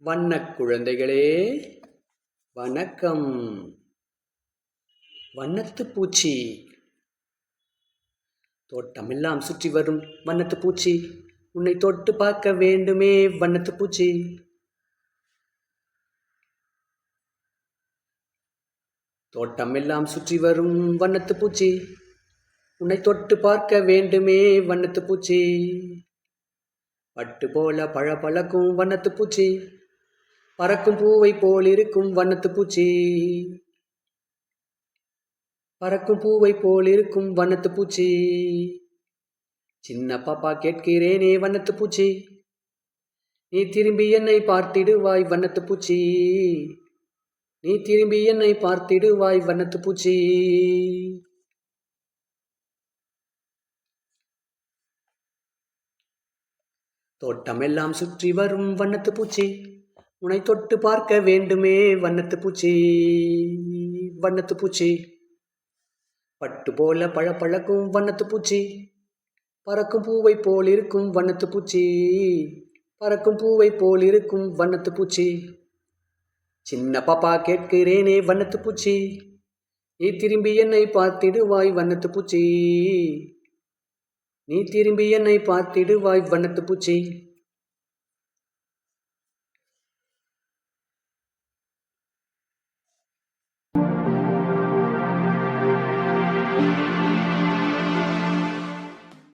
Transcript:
வண்ணக் குழந்தைகளே வணக்கம். வண்ணத்துப் பூச்சி. தோட்டமெல்லாம் சுற்றி வரும் வண்ணத்துப் பூச்சி, உன்னை தொட்டு பார்க்க வேண்டுமே வண்ணத்துப் பூச்சி. தோட்டமெல்லாம் சுற்றி வரும் வண்ணத்துப் பூச்சி, உன்னை தொட்டு பார்க்க வேண்டுமே வண்ணத்துப் பூச்சி. பட்டு போல பளபளக்கும் வண்ணத்துப் பூச்சி, பறக்கும் பூவை போல் இருக்கும் வண்ணத்துப் பூச்சி. பறக்கும் பூவை போல் இருக்கும் வண்ணத்துப் பூச்சி. சின்ன பாப்பா கேட்கிறேனே வண்ணத்துப் பூச்சி, நீ திரும்பி என்னை பார்த்திடுவாய் வண்ணத்துப் பூச்சி. நீ திரும்பி என்னை பார்த்திடுவாய் வண்ணத்துப் பூச்சி. தோட்டமெல்லாம் சுற்றி வரும் வண்ணத்துப் பூச்சி, உன்னை தொட்டு பார்க்க வேண்டுமே வண்ணத்துப் பூச்சி. வண்ணத்துப் பூச்சி. பட்டு போல பளபளக்கும் வண்ணத்துப் பூச்சி, பறக்கும் பூவை போல் இருக்கும் வண்ணத்துப் பூச்சி. பறக்கும் பூவை போல் இருக்கும் வண்ணத்துப் பூச்சி. சின்ன பாப்பா கேட்கிறேனே வண்ணத்துப் பூச்சி, நீ திரும்பி என்னை பார்த்திடுவாய் வண்ணத்துப் பூச்சி. நீ திரும்பி என்னை பார்த்திடுவாய் வண்ணத்துப் பூச்சி.